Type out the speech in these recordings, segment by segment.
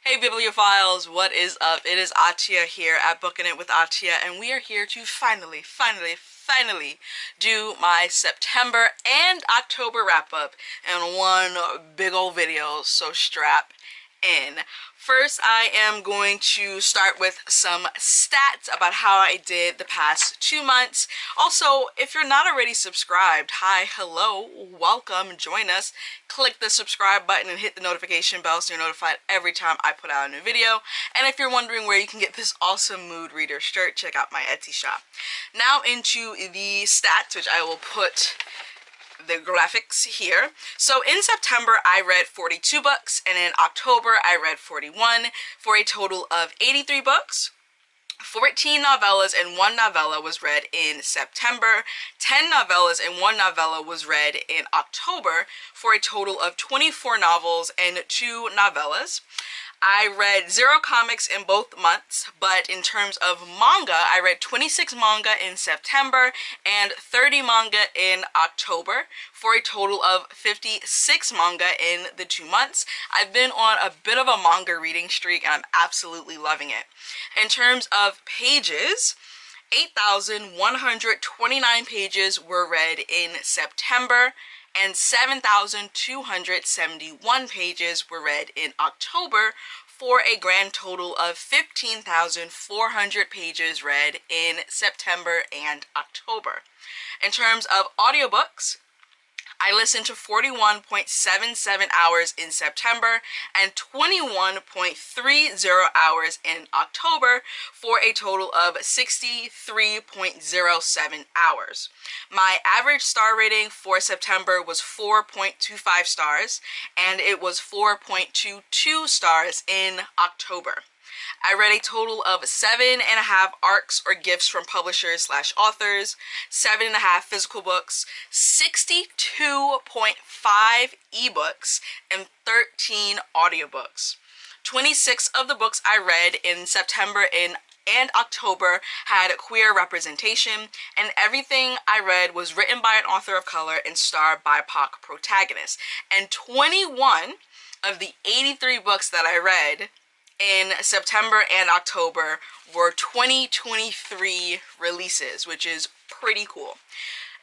Hey bibliophiles, what is up? It is Atia here at Booking It with Atia, and we are here to finally do my September and October wrap-up in one big old video, so strap in. First, I am going to start with some stats about how I did the past 2 months. Also, if you're not already subscribed, hi, hello, welcome, join us. Click the subscribe button and hit the notification bell so you're notified every time I put out a new video. And if you're wondering where you can get this awesome mood reader shirt, check out my Etsy shop. Now into the stats, which I will put the graphics here. So in September I read 42 books, and in October I read 41, for a total of 83 books. 14 novellas and 1 novella was read in September. 10 novellas and 1 novella was read in October, for a total of 24 novels and 2 novellas. I read 0 comics in both months, but in terms of manga, I read 26 manga in September and 30 manga in October, for a total of 56 manga in the 2 months. I've been on a bit of a manga reading streak and I'm absolutely loving it. In terms of pages, 8,129 pages were read in September, and 7,271 pages were read in October, for a grand total of 15,400 pages read in September and October. In terms of audiobooks, I listened to 41.77 hours in September and 21.30 hours in October, for a total of 63.07 hours. My average star rating for September was 4.25 stars, and it was 4.22 stars in October. I read a total of 7.5 arcs or gifts from publishers / authors, 7.5 physical books, 62.5 ebooks, and 13 audiobooks. 26 of the books I read in September and October had queer representation, and everything I read was written by an author of color and starred BIPOC protagonists. And 21 of the 83 books that I read in September and October were 2023 releases, which is pretty cool.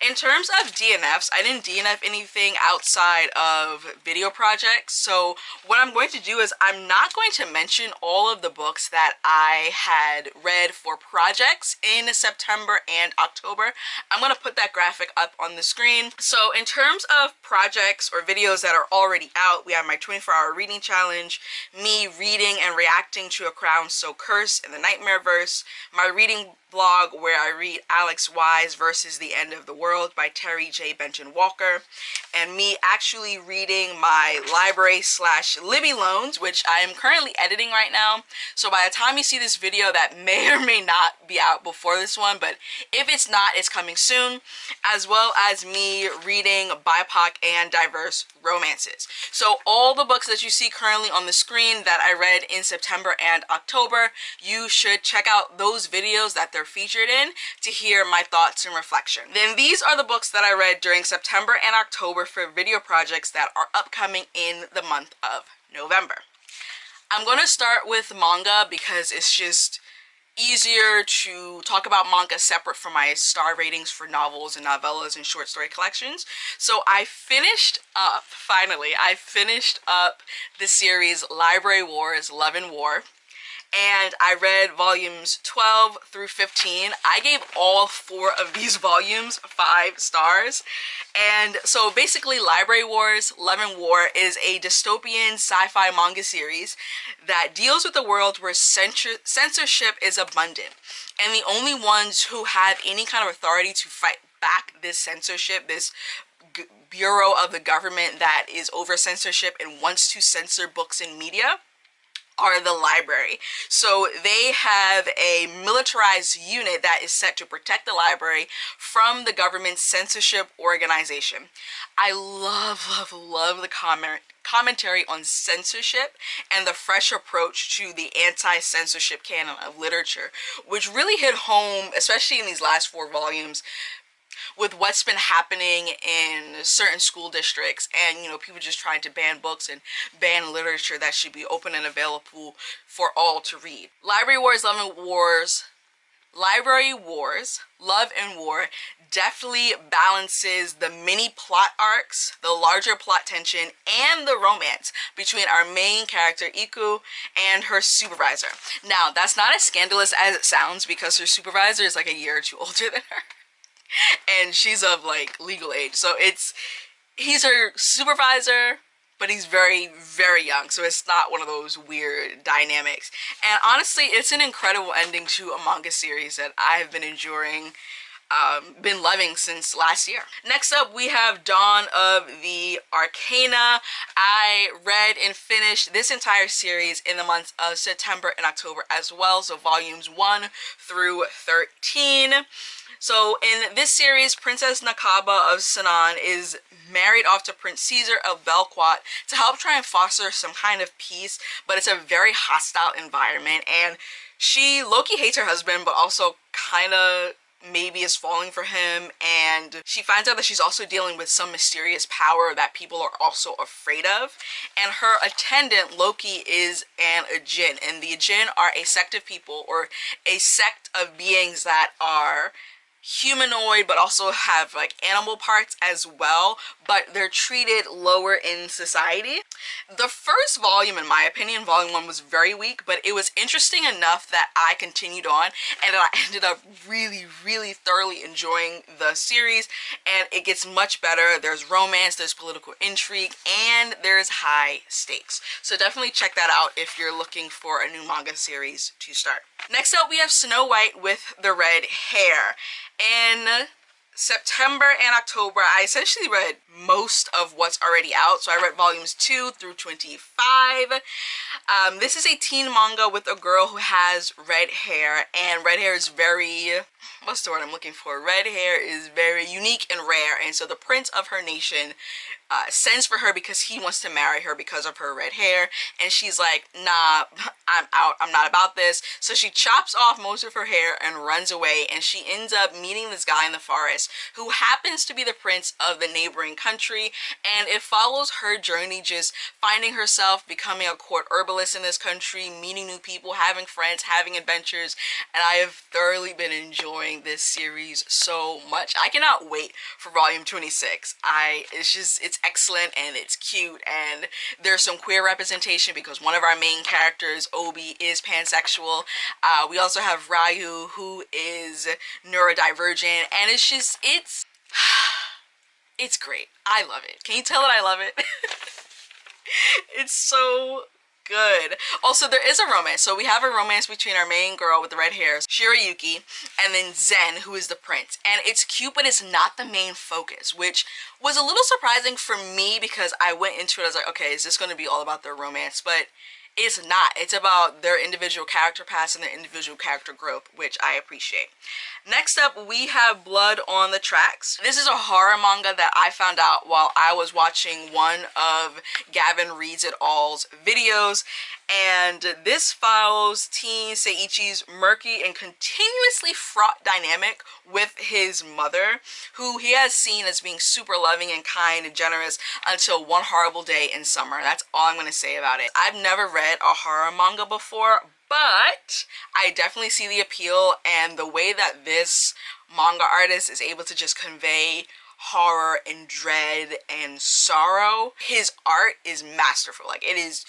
In terms of DNFs, I didn't DNF anything outside of video projects, so what I'm going to do is I'm not going to mention all of the books that I had read for projects in September and October. I'm going to put that graphic up on the screen. So in terms of projects or videos that are already out, we have my 24-hour reading challenge, me reading and reacting to A Crown So Cursed in the Nightmareverse, my reading blog where I read Alex Wise versus the End of the World by Terry J. Benton Walker, and me actually reading my library / Libby loans, which I am currently editing right now. So by the time you see this video, that may or may not be out before this one, but if it's not, it's coming soon, as well as me reading BIPOC and diverse romances. So all the books that you see currently on the screen that I read in September and October, you should check out those videos that they're featured in to hear my thoughts and reflection. Then these are the books that I read during September and October for video projects that are upcoming in the month of November. I'm going to start with manga because it's just easier to talk about manga separate from my star ratings for novels and novellas and short story collections. So I finished up, finally, I finished up the series Library Wars, Love and War, and I read volumes 12 through 15. I gave all 4 of these volumes 5 stars. And so basically Library Wars, Love and War is a dystopian sci-fi manga series that deals with a world where censorship is abundant. And the only ones who have any kind of authority to fight back this censorship, this bureau of the government that is over censorship and wants to censor books and media, are the library. So they have a militarized unit that is set to protect the library from the government's censorship organization. I love the commentary on censorship and the fresh approach to the anti-censorship canon of literature, which really hit home, especially in these last 4 volumes, with what's been happening in certain school districts, and you know, people just trying to ban books and ban literature that should be open and available for all to read. Library Wars, Love and War definitely balances the mini plot arcs, the larger plot tension, and the romance between our main character Iku and her supervisor. Now, that's not as scandalous as it sounds because her supervisor is like a year or two older than her. And she's of like legal age. So he's her supervisor, but he's very, very young, so it's not one of those weird dynamics. And honestly, it's an incredible ending to a manga series that I've been enjoying, been loving since last year. Next up, we have Dawn of the Arcana. I read and finished this entire series in the months of September and October as well, so volumes 1 through 13. So in this series, Princess Nakaba of Sinan is married off to Prince Caesar of Belquat to help try and foster some kind of peace, but it's a very hostile environment, and she low-key hates her husband, but also kind of maybe is falling for him, and she finds out that she's also dealing with some mysterious power that people are also afraid of. And her attendant Loki is a Jinn, and the Jinn are a sect of people, or a sect of beings that are humanoid but also have like animal parts as well, but they're treated lower in society. The first volume, in my opinion, volume 1, was very weak, but it was interesting enough that I continued on, and I ended up really, really thoroughly enjoying the series, and it gets much better. There's romance, there's political intrigue, and there's high stakes. So definitely check that out if you're looking for a new manga series to start. Next up, we have Snow White with the Red Hair. In September and October, I essentially read most of what's already out. So I read volumes 2 through 25. This is a teen manga with a girl who has red hair, and red hair is very, what's the word I'm looking for? Red hair is very unique and rare, and so the prince of her nation sends for her because he wants to marry her because of her red hair, and she's like, nah, I'm out, I'm not about this. So she chops off most of her hair and runs away, and she ends up meeting this guy in the forest who happens to be the prince of the neighboring country, and it follows her journey, just finding herself, becoming a court herbalist in this country, meeting new people, having friends, having adventures, and I have thoroughly been enjoying this series so much. I cannot wait for volume 26. It's excellent, and it's cute, and there's some queer representation because one of our main characters, Obi, is pansexual. We also have Ryu, who is neurodivergent, and it's great. I love it. Can you tell that I love it? It's so good. Also, there is a romance. So we have a romance between our main girl with the red hair, Shirayuki, and then Zen, who is the prince. And it's cute, but it's not the main focus, which was a little surprising for me because I went into it, I was like, okay, is this going to be all about their romance? But it's not. It's about their individual character paths and their individual character growth, which I appreciate. Next up, we have Blood on the Tracks. This is a horror manga that I found out while I was watching one of Gavin Reads It All's videos, and this follows teen Seiichi's murky and continuously fraught dynamic with his mother, who he has seen as being super loving and kind and generous until one horrible day in summer. That's all I'm going to say about it. I've never read a horror manga before, but I definitely see the appeal, and the way that this manga artist is able to just convey horror and dread and sorrow, his art is masterful. Like, it is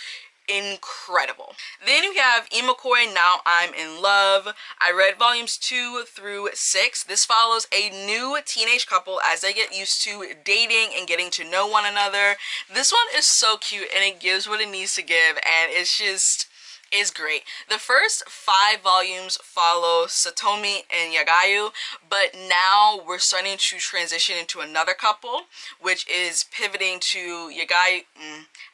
incredible. Then we have Imakoi Now I'm in Love. I read volumes 2 through 6. This follows a new teenage couple as they get used to dating and getting to know one another. This one is so cute, and it gives what it needs to give, and it's great. The first 5 volumes follow Satomi and Yagayu, but now we're starting to transition into another couple, which is pivoting to Yagayu.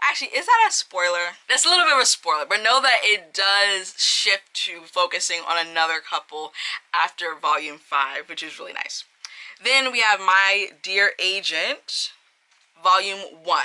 Actually, is that a spoiler? That's a little bit of a spoiler, but know that it does shift to focusing on another couple after volume 5, which is really nice. Then we have My Dear Agent, Volume 1.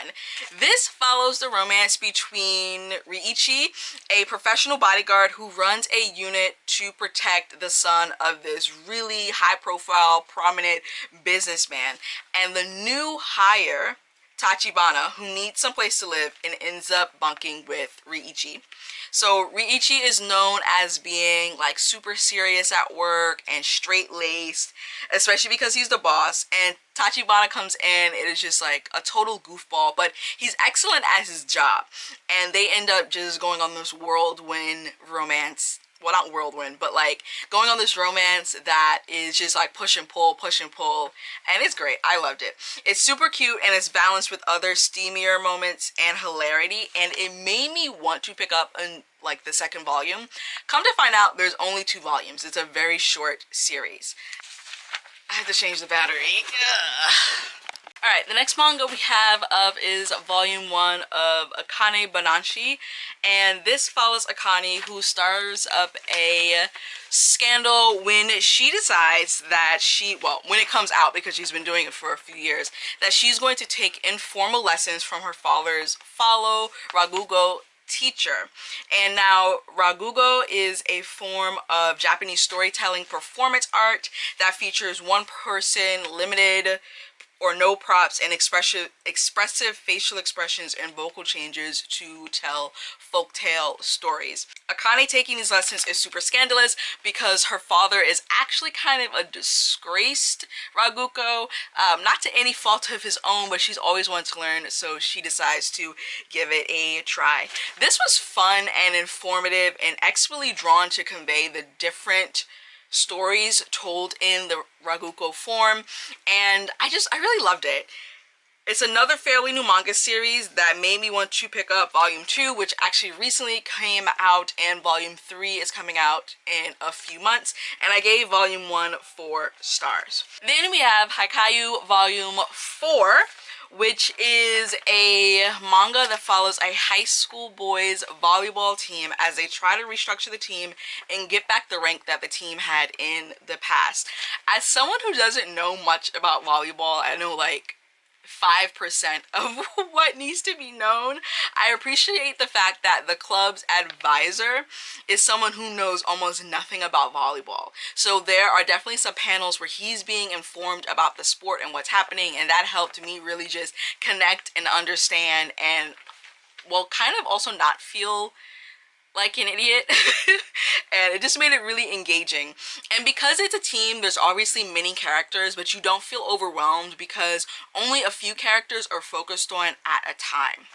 This follows the romance between Riichi, a professional bodyguard who runs a unit to protect the son of this really high-profile, prominent businessman, and the new hire, Tachibana, who needs someplace to live and ends up bunking with Riichi. So Riichi is known as being like super serious at work and straight-laced, especially because he's the boss, and Tachibana comes in, it is just like a total goofball, but he's excellent at his job, and they end up just going on this whirlwind romance. Well, not whirlwind, but like going on this romance that is just like push and pull, and it's great. I loved it. It's super cute, and it's balanced with other steamier moments and hilarity, and it made me want to pick up in like the second volume. Come to find out, there's only 2 volumes. It's a very short series. I have to change the battery. Alright, the next manga we have up is volume 1 of Akane Bananshi, and this follows Akane, who stars up a scandal when she decides that when it comes out, because she's been doing it for a few years, that she's going to take informal lessons from her father's Ragugo teacher. And now Ragugo is a form of Japanese storytelling performance art that features one person, limited or no props, and expressive facial expressions and vocal changes to tell folktale stories. Akane taking these lessons is super scandalous because her father is actually kind of a disgraced Ragugo, not to any fault of his own, but she's always wanted to learn, so she decides to give it a try. This was fun and informative and expertly drawn to convey the different stories told in the Ragugo form, and I really loved it. It's another fairly new manga series that made me want to pick up volume 2, which actually recently came out, and volume 3 is coming out in a few months, and I gave volume 1 4 stars. Then we have Haikaiu volume 4, which is a manga that follows a high school boys volleyball team as they try to restructure the team and get back the rank that the team had in the past. As someone who doesn't know much about volleyball, I know like 5% of what needs to be known. I appreciate the fact that the club's advisor is someone who knows almost nothing about volleyball. So there are definitely some panels where he's being informed about the sport and what's happening, and that helped me really just connect and understand, and well, kind of also not feel like an idiot. And it just made it really engaging. And because it's a team, there's obviously many characters, but you don't feel overwhelmed because only a few characters are focused on at a time.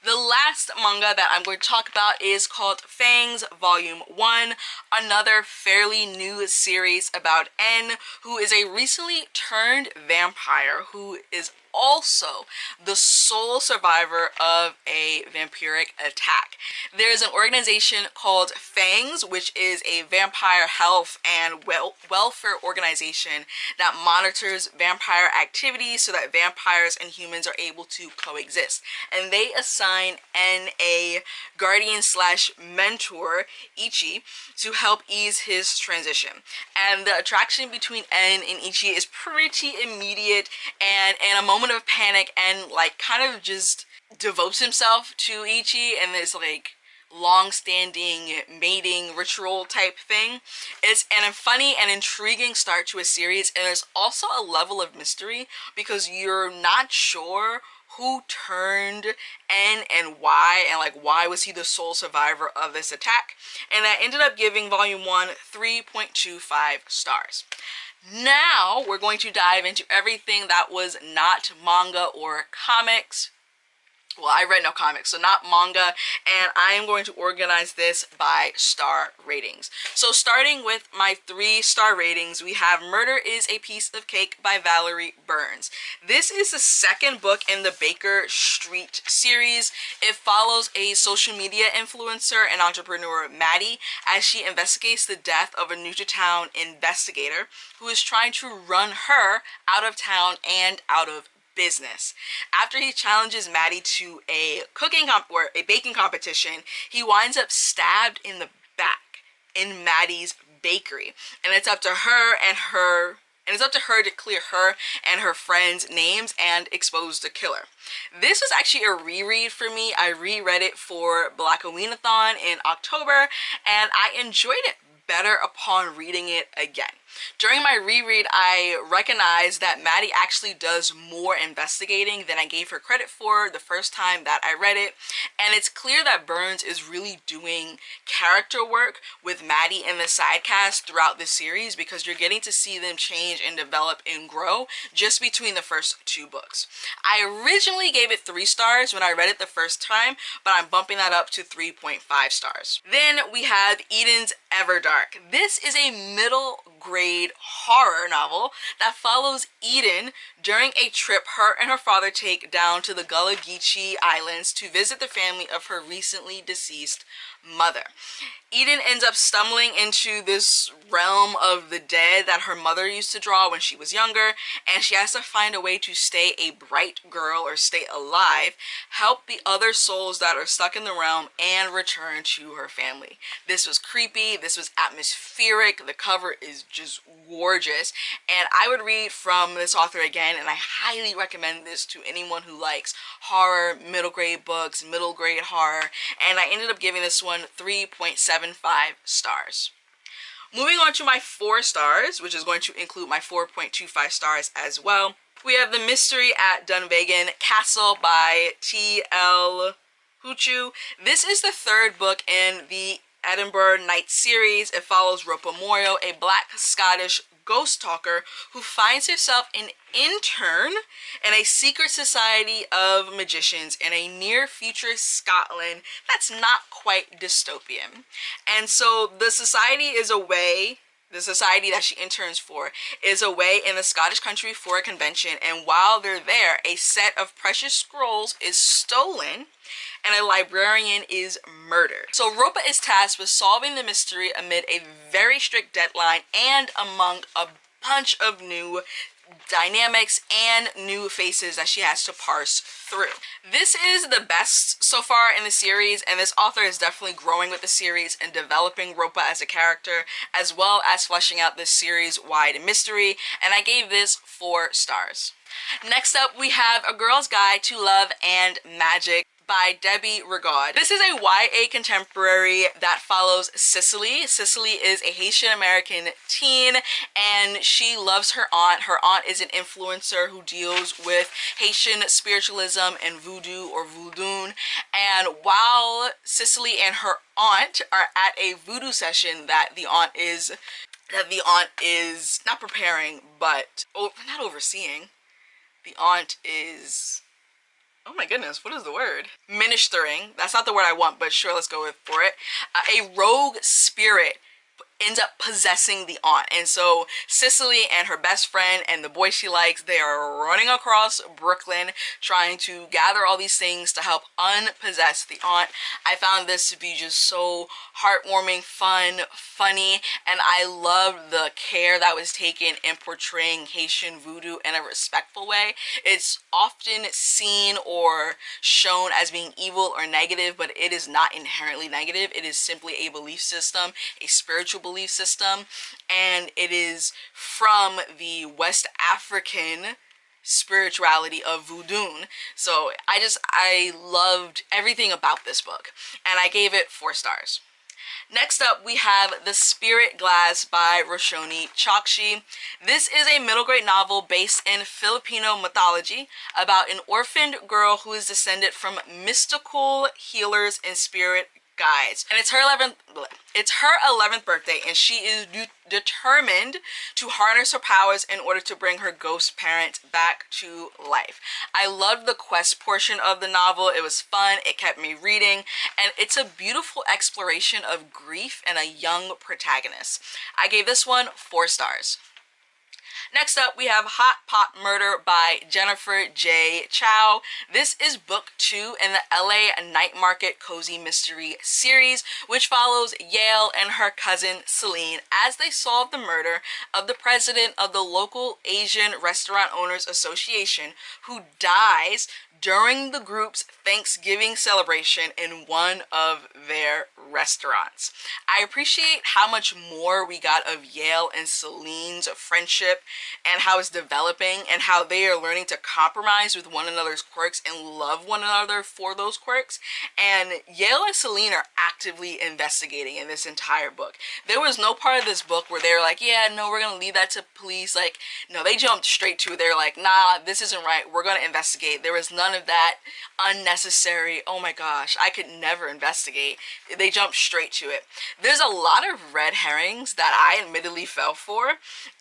The last manga that I'm going to talk about is called Fangs Volume 1, another fairly new series about N, who is a recently turned vampire who is also the sole survivor of a vampiric attack. There's an organization called Fangs, which is a vampire health and welfare organization that monitors vampire activity so that vampires and humans are able to coexist. And they assign N a guardian slash mentor, Ichi, to help ease his transition. And the attraction between N and Ichi is pretty immediate, and in a moment of panic, and like kind of just devotes himself to Ichi and this like long-standing mating ritual type thing. It's a funny and intriguing start to a series, and there's also a level of mystery because you're not sure who turned N and why, and like why was he the sole survivor of this attack. And I ended up giving volume 1 3.25 stars. Now we're going to dive into everything that was not manga or comics. Well, I read no comics, so not manga, and I am going to organize this by star ratings. So starting with my 3-star ratings, we have Murder is a Piece of Cake by Valerie Burns. This is the second book in the Baker Street series. It follows a social media influencer and entrepreneur, Maddie, as she investigates the death of a new-to-town investigator who is trying to run her out of town and out of business. After he challenges Maddie to a baking competition, he winds up stabbed in the back in Maddie's bakery, and it's up to her and her and it's up to her to clear her and her friends' names and expose the killer. This was actually a reread for me. I reread it for Black Aweenathon in October, and I enjoyed it better upon reading it again. During my reread, I recognized that Maddie actually does more investigating than I gave her credit for the first time that I read it, and it's clear that Burns is really doing character work with Maddie and the side cast throughout the series, because you're getting to see them change and develop and grow just between the first 2 books. I originally gave it 3 stars when I read it the first time, but I'm bumping that up to 3.5 stars. Then we have Eden's Everdark. This is a middle grade horror novel that follows Eden during a trip her and her father take down to the Gullah Geechee Islands to visit the family of her recently deceased mother. Eden ends up stumbling into this realm of the dead that her mother used to draw when she was younger, and she has to find a way to stay a bright girl or stay alive, help the other souls that are stuck in the realm, and return to her family. This was creepy, this was atmospheric, the cover is just gorgeous, and I would read from this author again, and I highly recommend this to anyone who likes horror, middle grade books, middle grade horror, and I ended up giving this one 3.75 stars. Moving on to my 4 stars, which is going to include my 4.25 stars as well. We have The Mystery at Dunvegan Castle by T.L. Huchu. This is the 3rd book in the Edinburgh Nights series. It follows Ropa Morio, a Black Scottish ghost talker who finds herself an intern in a secret society of magicians in a near future Scotland that's not quite dystopian. And so the society that she interns for is away in the Scottish country for a convention, and while they're there, a set of precious scrolls is stolen and a librarian is murdered. So Ropa is tasked with solving the mystery amid a very strict deadline and among a bunch of new dynamics and new faces that she has to parse through. This is the best so far in the series, and this author is definitely growing with the series and developing Ropa as a character, as well as fleshing out this series-wide mystery, and I gave this 4 stars. Next up, we have A Girl's Guide to Love and Magic by Debbie Rigaud. This is a YA contemporary that follows Cicely. Cicely is a Haitian American teen, and she loves her aunt. Her aunt is an influencer who deals with Haitian spiritualism and voodoo or voodoo. And while Cicely and her aunt are at a voodoo session that the aunt is not preparing, but not overseeing. The aunt is, oh my goodness, what is the word? Ministering. That's not the word I want, but sure, let's go for it. A rogue spirit ends up possessing the aunt, and so Cicely and her best friend and the boy she likes, they are running across Brooklyn trying to gather all these things to help unpossess the aunt. I found this to be just so heartwarming, fun, funny, and I loved the care that was taken in portraying Haitian voodoo in a respectful way. It's often seen or shown as being evil or negative, but it is not inherently negative. It is simply a belief system, a spiritual belief system, and it is from the West African spirituality of voodoo. So I loved everything about this book, and I gave it 4 stars. Next up, we have The Spirit Glass by Roshoni Chokshi. This is a middle grade novel based in Filipino mythology about an orphaned girl who is descended from mystical healers and spirit guides. And it's her 11th birthday, and she is determined to harness her powers in order to bring her ghost parents back to life. I loved the quest portion of the novel. It was fun, it kept me reading, and it's a beautiful exploration of grief and a young protagonist. I gave this one 4 stars. Next up, we have Hot Pot Murder by Jennifer J. Chow. This is book 2 in the LA Night Market Cozy Mystery series, which follows Yale and her cousin Celine as they solve the murder of the president of the local Asian Restaurant Owners Association, who dies during the group's Thanksgiving celebration in one of their restaurants. I appreciate how much more we got of Yale and Celine's friendship and how it's developing and how they are learning to compromise with one another's quirks and love one another for those quirks. And Yale and Celine are actively investigating in this entire book. There was no part of this book where they were like, yeah, no, we're gonna leave that to police. Like, no, they jumped straight to it. They're like, nah, this isn't right, we're gonna investigate. There was none of that unnecessary, oh my gosh, I could never investigate. They jumped straight to it. There's a lot of red herrings that I admittedly fell for,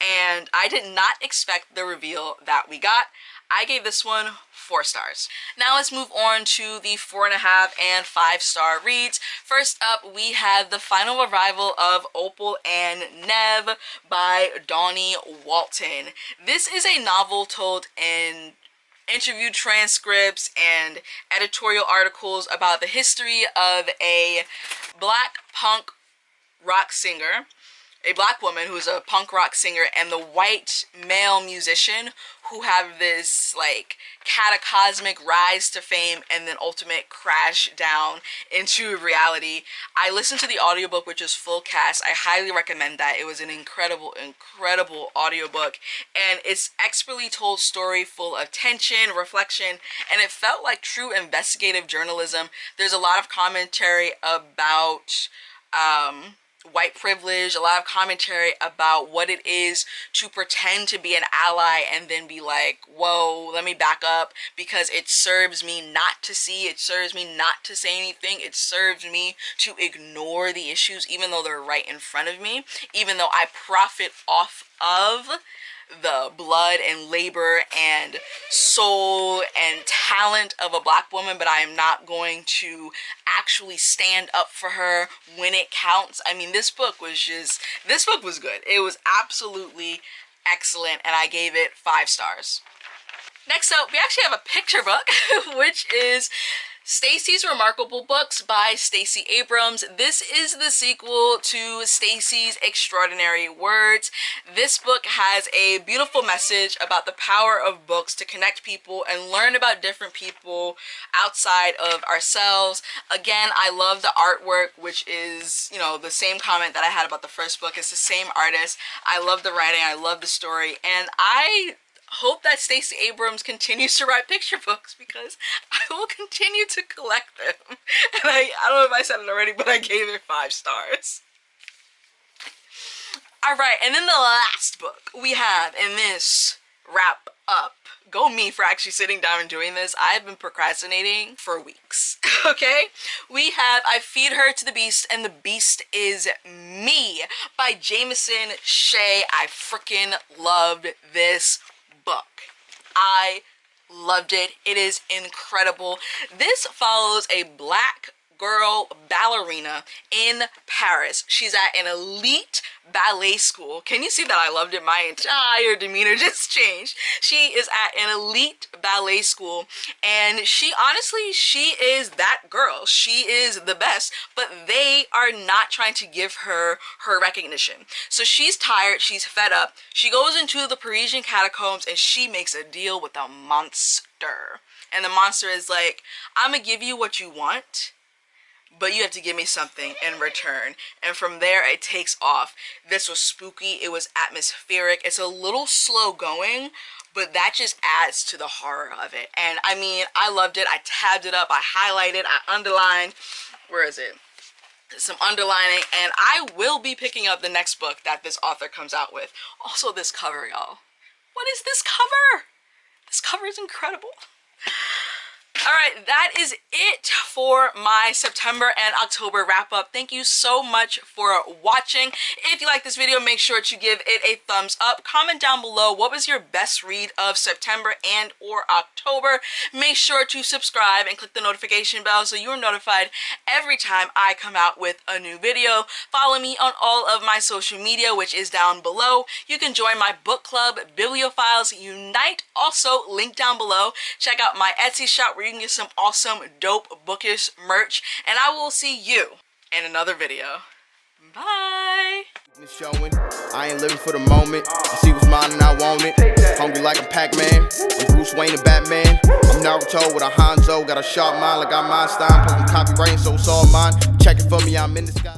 and I did not expect the reveal that we got. I gave this one 4 stars. Now let's move on to the 4.5 and 5-star reads. First up, we have The Final Arrival of Opal and Nev by Donnie Walton. This is a novel told in interview transcripts and editorial articles about the history of a black punk rock singer, a black woman who's a punk rock singer, and the white male musician who have this like cataclysmic rise to fame and then ultimate crash down into reality. I listened to the audiobook, which is full cast. I highly recommend that. It was an incredible audiobook, and it's expertly told story full of tension, reflection, and it felt like true investigative journalism. There's a lot of commentary about white privilege, a lot of commentary about what it is to pretend to be an ally and then be like, whoa, let me back up because it serves me not to see, it serves me not to say anything, it serves me to ignore the issues even though they're right in front of me, even though I profit off of the blood and labor and soul and talent of a black woman, but I am not going to actually stand up for her when it counts. I mean, this book was good. It was absolutely excellent, and I gave it 5 stars. Next up, we actually have a picture book, which is Stacey's Remarkable Books by Stacey Abrams. This is the sequel to Stacey's Extraordinary Words. This book has a beautiful message about the power of books to connect people and learn about different people outside of ourselves. Again, I love the artwork, which is, you know, the same comment that I had about the first book. It's the same artist. I love the writing, I love the story, and I hope that Stacey Abrams continues to write picture books because I will continue to collect them. And I don't know if I said it already, but I gave it 5 stars. Alright, and then the last book we have in this wrap up. Go me for actually sitting down and doing this. I've been procrastinating for weeks. Okay? We have I Feed Her to the Beast and the Beast Is Me by Jameson Shea. I freaking loved this book. I loved it. It is incredible. This follows a black girl ballerina in Paris. She's at an elite ballet school. Can you see that I loved it? My entire demeanor just changed. She is at an elite ballet school, and she is that girl. She is the best, but they are not trying to give her recognition. So she's tired, she's fed up. She goes into the Parisian catacombs and she makes a deal with a monster. And the monster is like, I'm gonna give you what you want, but you have to give me something in return. And from there it takes off. This was spooky, it was atmospheric, it's a little slow going, but that just adds to the horror of it. And I mean, I loved it. I tabbed it up, I highlighted, I underlined. Where is it? Some underlining, and I will be picking up the next book that this author comes out with. Also this cover, y'all. What is this cover? This cover is incredible. Alright, that is it for my September and October wrap-up. Thank you so much for watching. If you like this video, make sure to give it a thumbs up. Comment down below what was your best read of September and or October. Make sure to subscribe and click the notification bell so you're notified every time I come out with a new video. Follow me on all of my social media, which is down below. You can join my book club, Bibliophiles Unite, also linked down below. Check out my Etsy shop where you can get some awesome, dope, bookish merch, and I will see you in another video. Bye! Showing. I ain't living for the moment. I see what's mine and I want it. Hungry like a Pac-Man. I'm Bruce Wayne and Batman. I'm Naruto with a Hanzo. Got a sharp mind like I'm Einstein. Plus I'm copywriting, so it's all mine. Check it for me, I'm in the sky.